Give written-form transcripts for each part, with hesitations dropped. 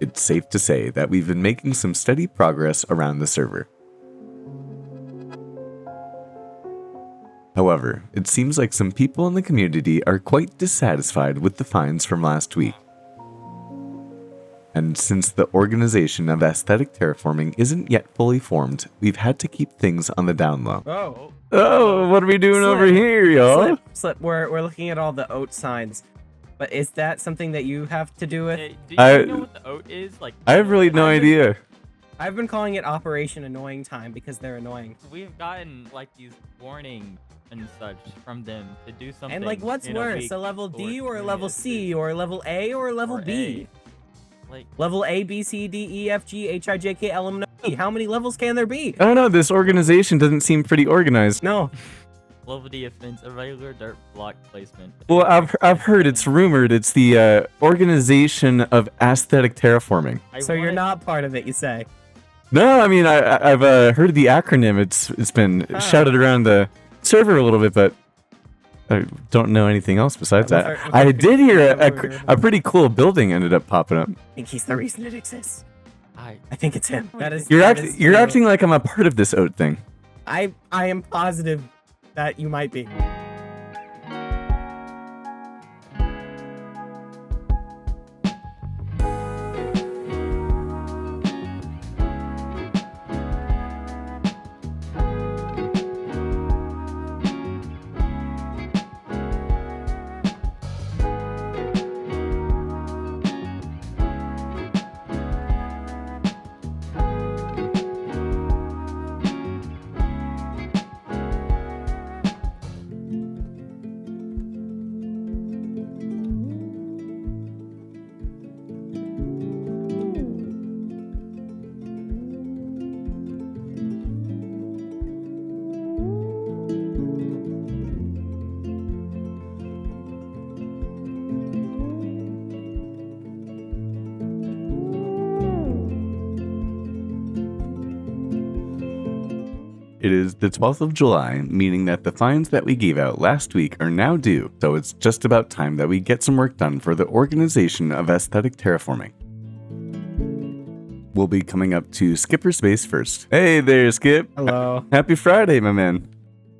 it's safe to say that we've been making some steady progress around the server. However, it seems like some people in the community are quite dissatisfied with the finds from last week. And since the organization of aesthetic terraforming isn't yet fully formed, we've had to keep things on the down low. Oh, what are we doing over here, y'all? Slip. We're looking at all the oat signs. But is that something that you have to do with? Hey, do you know what the oat is? Like, I have really no idea. I've been calling it Operation Annoying Time because they're annoying. We've gotten like these warnings and such from them to do something. And like, what's worse, a level D or a level C or a level A or a level B? Like level A, B, C, D, E, F, G, H, I, J, K, L, M, N, O, P. How many levels can there be? I don't know, this organization doesn't seem pretty organized. No. Level D offense, a regular dirt block placement. Well, I've heard, it's rumored, it's the Organization of Aesthetic Terraforming. So you're not part of it, you say? No, I mean, I've heard the acronym. It's been shouted around the server a little bit, but I don't know anything else besides that. I did hear a pretty cool building ended up popping up. I think he's the reason it exists. I think it's him. That is. You're acting like I'm a part of this oat thing. I am positive that you might be. It is the 12th of July, meaning that the fines that we gave out last week are now due, so it's just about time that we get some work done for the Organization of Aesthetic Terraforming. We'll be coming up to Skipper's base first. Hey there, Skip. Hello. Happy Friday, my man.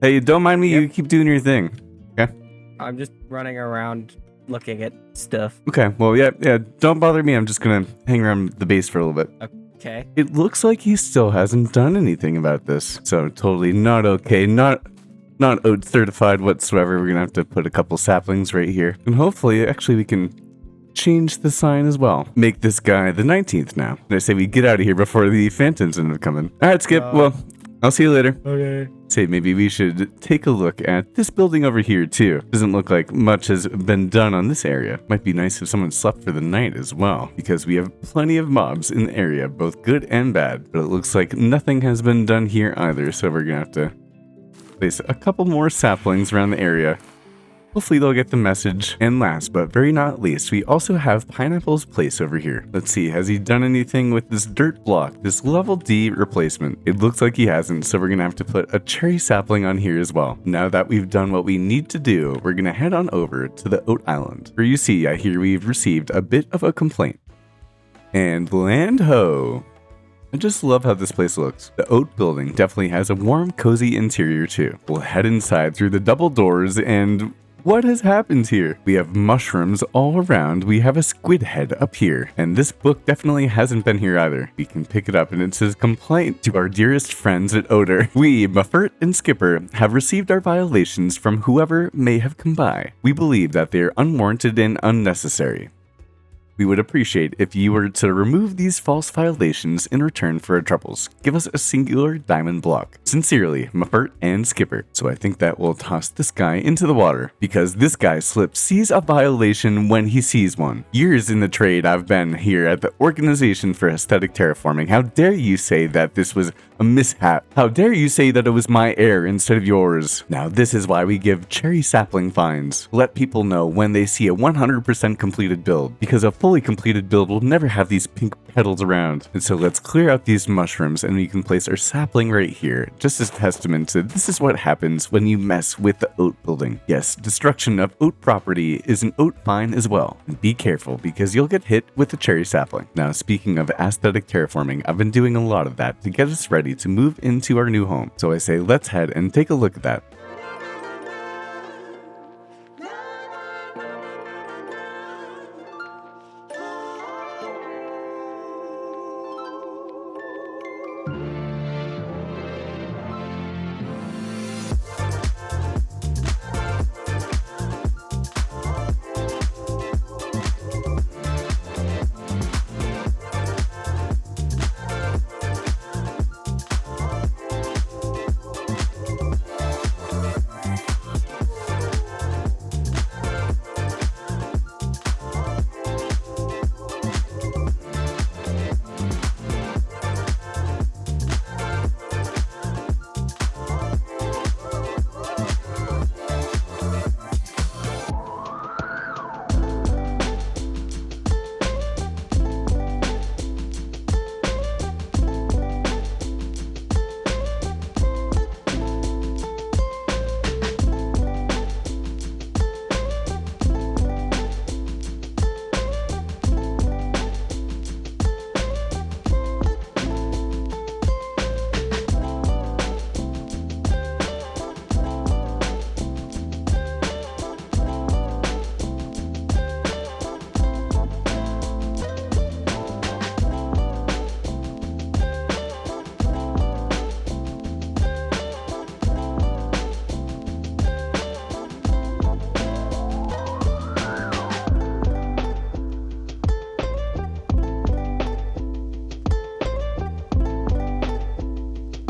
Hey, don't mind me, you keep doing your thing, okay? I'm just running around looking at stuff. Okay, well, yeah, don't bother me, I'm just gonna hang around the base for a little bit. Okay. It looks like he still hasn't done anything about this, so totally not okay, not oat certified whatsoever. We're gonna have to put a couple saplings right here, and hopefully, actually, we can change the sign as well. Make this guy the 19th now. And I say we get out of here before the phantoms end up coming. All right, Skip. Well, I'll see you later. Okay. Say maybe we should take a look at this building over here too. Doesn't look like much has been done on this area. Might be nice if someone slept for the night as well, because we have plenty of mobs in the area, both good and bad. But it looks like nothing has been done here either, so we're gonna have to place a couple more saplings around the area. Hopefully they'll get the message. And last but very not least, we also have Pineapple's place over here. Let's see, has he done anything with this dirt block, this level D replacement? It looks like he hasn't, so we're gonna have to put a cherry sapling on here as well. Now that we've done what we need to do, we're gonna head on over to the Oat Island, where you see, I hear we've received a bit of a complaint. And land ho! I just love how this place looks. The oat building definitely has a warm, cozy interior too. We'll head inside through the double doors and what has happened here? We have mushrooms all around. We have a squid head up here. And this book definitely hasn't been here either. We can pick it up and it says, complaint to our dearest friends at Odor. We, Mafurt and Skipper, have received our violations from whoever may have come by. We believe that they are unwarranted and unnecessary. We would appreciate if you were to remove these false violations in return for our troubles. Give us a singular diamond block. Sincerely, Mafurt and Skipper. So I think that we'll toss this guy into the water, because this guy Slip sees a violation when he sees one. Years in the trade I've been here at the Organization for Aesthetic Terraforming. How dare you say that this was a mishap? How dare you say that it was my error instead of yours? Now this is why we give cherry sapling fines. Let people know when they see a 100% completed build, because a fully completed build will never have these pink petals around. And so let's clear out these mushrooms and we can place our sapling right here, just as testament to this is what happens when you mess with the oat building. Yes, destruction of oat property is an oat fine as well. And be careful because you'll get hit with a cherry sapling. Now, speaking of aesthetic terraforming, I've been doing a lot of that to get us ready to move into our new home. So I say let's head and take a look at that.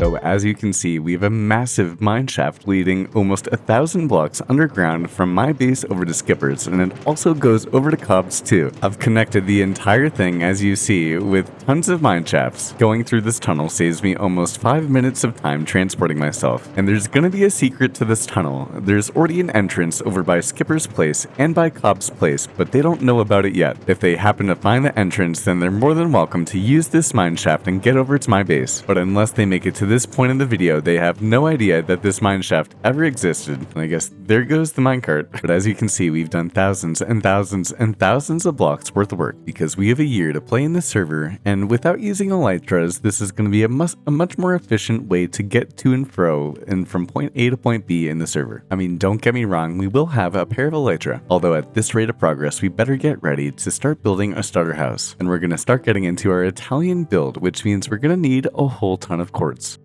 So as you can see, we have a massive mine shaft leading almost 1,000 blocks underground from my base over to Skipper's, and it also goes over to Cobb's too. I've connected the entire thing, as you see, with tons of mine shafts. Going through this tunnel saves me almost 5 minutes of time transporting myself. And there's gonna be a secret to this tunnel. There's already an entrance over by Skipper's place and by Cobb's place, but they don't know about it yet. If they happen to find the entrance, then they're more than welcome to use this mine shaft and get over to my base. But unless they make it to this point in the video, they have no idea that this mine shaft ever existed. And I guess there goes the minecart. But as you can see, we've done thousands and thousands and thousands of blocks worth of work because we have a year to play in this server, and without using elytras, this is going to be a much more efficient way to get to and fro and from point A to point B in the server. I mean, don't get me wrong, we will have a pair of elytra, although at this rate of progress, we better get ready to start building a starter house. And we're going to start getting into our Italian build, which means we're going to need a whole ton of quartz.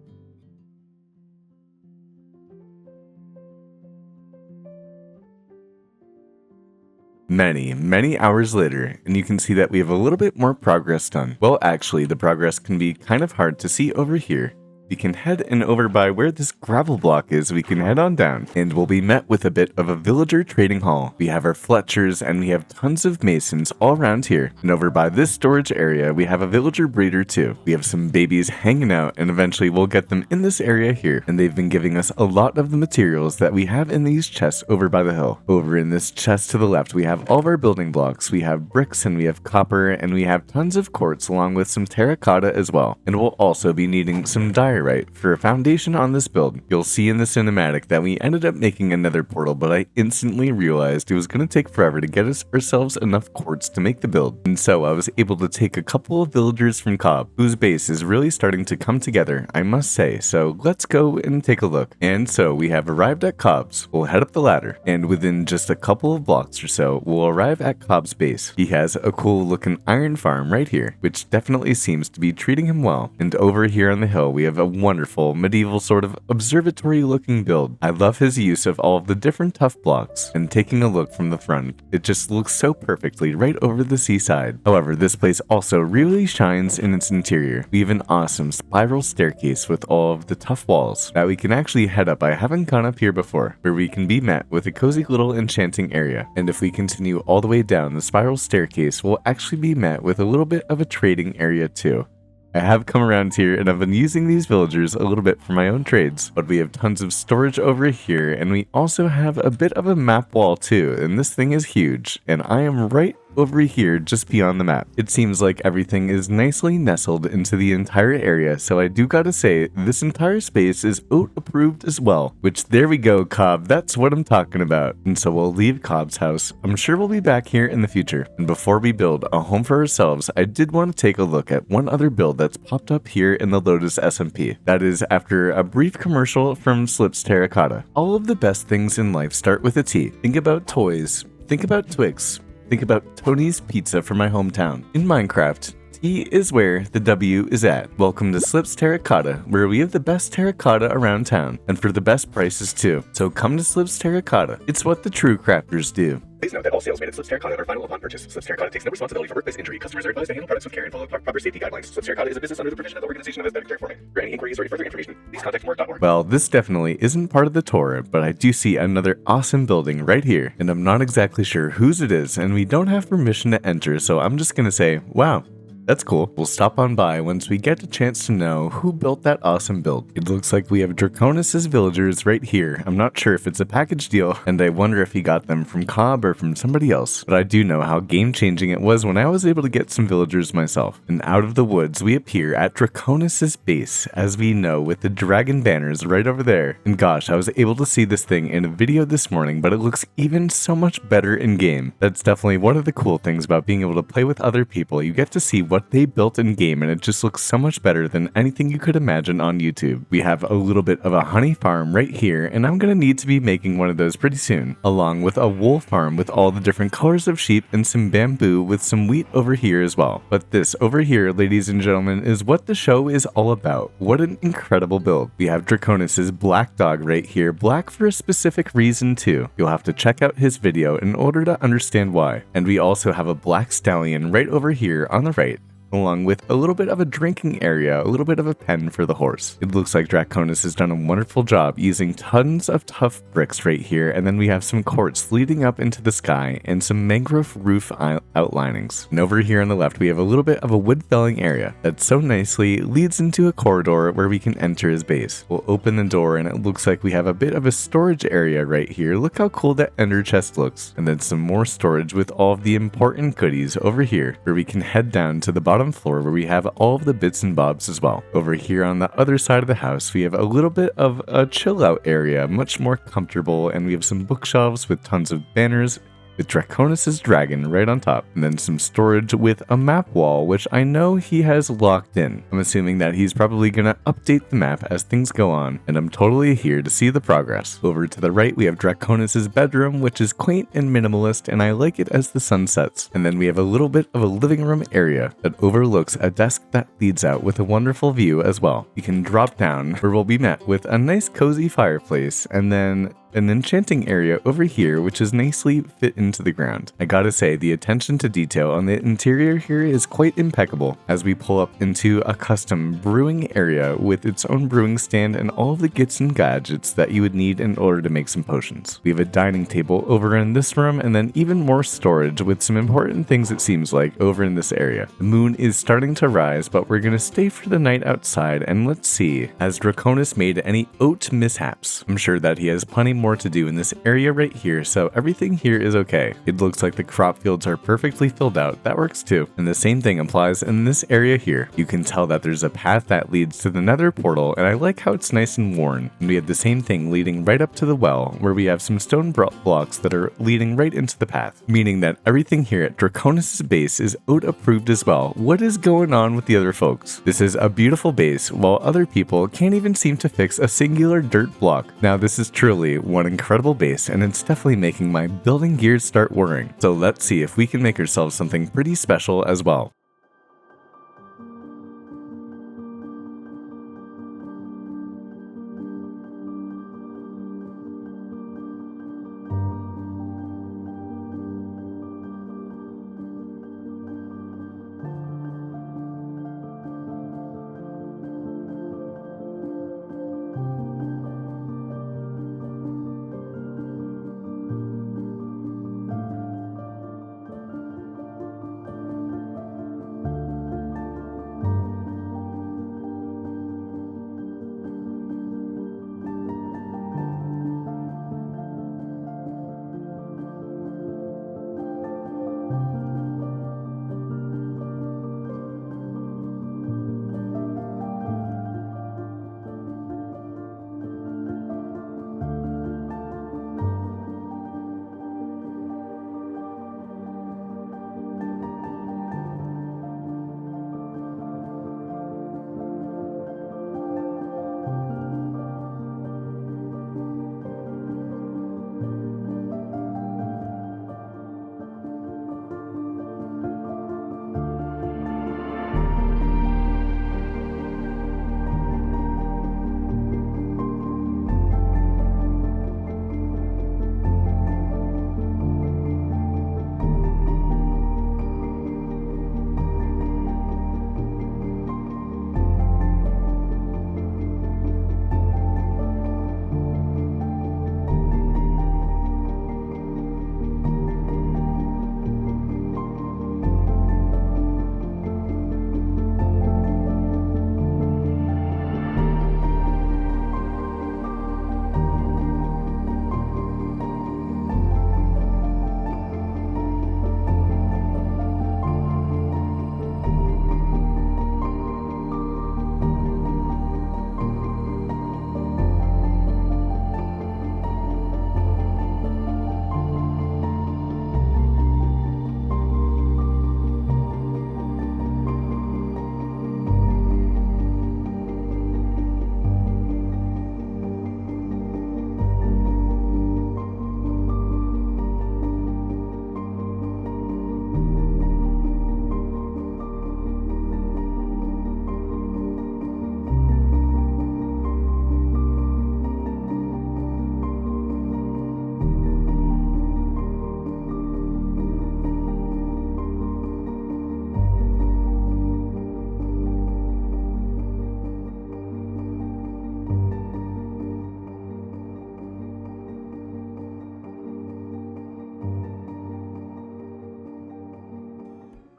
Many hours later, and you can see that we have a little bit more progress done. Well, actually, the progress can be kind of hard to see over here. We can head and over by where this gravel block is, we can head on down, and we'll be met with a bit of a villager trading hall. We have our Fletchers, and we have tons of masons all around here. And over by this storage area, we have a villager breeder too. We have some babies hanging out, and eventually we'll get them in this area here. And they've been giving us a lot of the materials that we have in these chests over by the hill. Over in this chest to the left, we have all of our building blocks. We have bricks, and we have copper, and we have tons of quartz along with some terracotta as well. And we'll also be needing some diorite for a foundation on this build. You'll see in the cinematic that we ended up making another portal, but I instantly realized it was going to take forever to get ourselves enough quartz to make the build. And so I was able to take a couple of villagers from Cobb, whose base is really starting to come together, I must say. So let's go and take a look. And so we have arrived at Cobb's. We'll head up the ladder, and within just a couple of blocks or so, we'll arrive at Cobb's base. He has a cool looking iron farm right here, which definitely seems to be treating him well. And over here on the hill, we have a wonderful medieval sort of observatory looking build. I love his use of all of the different tough blocks, and taking a look from the front, it just looks so perfectly right over the seaside. However, this place also really shines in its interior. We have an awesome spiral staircase with all of the tough walls that we can actually head up. I haven't gone up here before, where we can be met with a cozy little enchanting area. And if we continue all the way down the spiral staircase, we'll actually be met with a little bit of a trading area too. I have come around here and I've been using these villagers a little bit for my own trades, but we have tons of storage over here, and we also have a bit of a map wall too, and this thing is huge, and I am right over here just beyond the map. It seems like everything is nicely nestled into the entire area, so I do gotta say, this entire space is oat approved as well, which there we go, Cobb, that's what I'm talking about. And so we'll leave Cobb's house. I'm sure we'll be back here in the future. And before we build a home for ourselves, I did want to take a look at one other build that's popped up here in the Lotus SMP. That is after a brief commercial from Slips Terracotta. All of the best things in life start with a T. Think about toys, think about Twix, think about Tony's Pizza from my hometown. In Minecraft, T is where the W is at. Welcome to Slips Terracotta, where we have the best terracotta around town, and for the best prices too. So come to Slips Terracotta. It's what the true crafters do. Please note that all sales made at Slips Terracotta are final upon purchase. Slips Terracotta takes no responsibility for workplace injury. Customers are advised to handle products with care and follow proper safety guidelines. Slips Terracotta is a business under the provision of the Organization of Aesthetic Terraforming. For any inquiries or further information, please contact Morg-Org. Well, this definitely isn't part of the tour, but I do see another awesome building right here, and I'm not exactly sure whose it is, and we don't have permission to enter, so I'm just gonna say, wow. That's cool. We'll stop on by once we get a chance to know who built that awesome build. It looks like we have Drhakonis' villagers right here. I'm not sure if it's a package deal, and I wonder if he got them from Cobb or from somebody else. But I do know how game-changing it was when I was able to get some villagers myself. And out of the woods, we appear at Drhakonis' base, as we know, with the dragon banners right over there. And gosh, I was able to see this thing in a video this morning, but it looks even so much better in-game. That's definitely one of the cool things about being able to play with other people. You get to see what they built in game, and it just looks so much better than anything you could imagine on YouTube. We have a little bit of a honey farm right here, and I'm gonna need to be making one of those pretty soon, along with a wool farm with all the different colors of sheep and some bamboo with some wheat over here as well. But this over here, ladies and gentlemen, is what the show is all about. What an incredible build. We have Drhakonis' black dog right here, black for a specific reason too. You'll have to check out his video in order to understand why. And we also have a black stallion right over here on the right, along with a little bit of a drinking area, a little bit of a pen for the horse. It looks like Drhakonis has done a wonderful job using tons of tough bricks right here, and then we have some quartz leading up into the sky and some mangrove roof outlinings. And over here on the left, we have a little bit of a wood felling area that so nicely leads into a corridor where we can enter his base. We'll open the door, and it looks like we have a bit of a storage area right here. Look how cool that ender chest looks. And then some more storage with all of the important goodies over here, where we can head down to the bottom floor where we have all of the bits and bobs as well. Over here on the other side of the house, we have a little bit of a chill out area, much more comfortable, and we have some bookshelves with tons of banners with Drhakonis' dragon right on top, and then some storage with a map wall, which I know he has locked in. I'm assuming that he's probably gonna update the map as things go on, and I'm totally here to see the progress. Over to the right, we have Drhakonis' bedroom, which is quaint and minimalist, and I like it as the sun sets. And then we have a little bit of a living room area that overlooks a desk that leads out with a wonderful view as well. You can drop down, where we'll be met with a nice cozy fireplace, and then an enchanting area over here which is nicely fit into the ground. I gotta say, the attention to detail on the interior here is quite impeccable as we pull up into a custom brewing area with its own brewing stand and all of the kits and gadgets that you would need in order to make some potions. We have a dining table over in this room, and then even more storage with some important things, it seems like, over in this area. The moon is starting to rise, but we're gonna stay for the night outside, and let's see, has Drhakonis made any oat mishaps? I'm sure that he has plenty more to do in this area right here, so everything here is okay. It looks like the crop fields are perfectly filled out. That works too. And the same thing applies in this area here. You can tell that there's a path that leads to the nether portal, and I like how it's nice and worn. And we have the same thing leading right up to the well, where we have some stone blocks that are leading right into the path, meaning that everything here at Drhakonis' base is oat approved as well. What is going on with the other folks? This is a beautiful base, while other people can't even seem to fix a singular dirt block. Now this is truly one incredible base, and it's definitely making my building gears start whirring. So let's see if we can make ourselves something pretty special as well.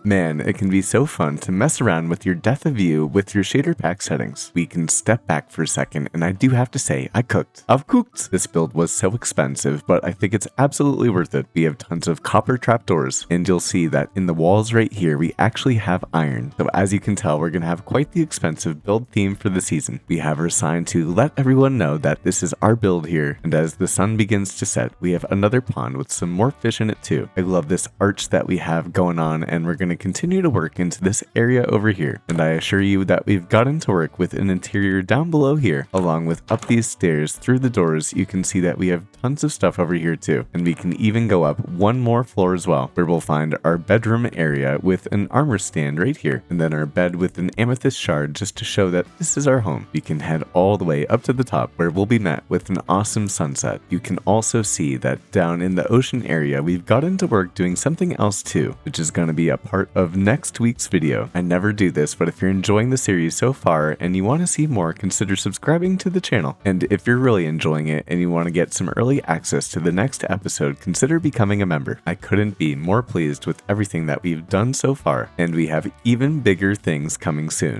Man, it can be so fun to mess around with your depth of view with your shader pack settings. We can step back for a second, and I do have to say, I've cooked. This build was so expensive, but I think it's absolutely worth it. We have tons of copper trapdoors, and you'll see that in the walls right here, we actually have iron. So as you can tell, we're gonna have quite the expensive build theme for the season. We have our sign to let everyone know that this is our build here, and as the sun begins to set, we have another pond with some more fish in it too. I love this arch that we have going on, and we're gonna continue to work into this area over here. And I assure you that we've gotten to work with an interior down below here, along with up these stairs through the doors. You can see that we have tons of stuff over here too, and we can even go up one more floor as well, where we'll find our bedroom area with an armor stand right here, and then our bed with an amethyst shard just to show that this is our home. We can head all the way up to the top where we'll be met with an awesome sunset. You can also see that down in the ocean area we've gotten to work doing something else too, which is going to be a part of next week's video. I never do this, but if you're enjoying the series so far and you want to see more, consider subscribing to the channel. And if you're really enjoying it and you want to get some early access to the next episode, consider becoming a member. I couldn't be more pleased with everything that we've done so far, and we have even bigger things coming soon.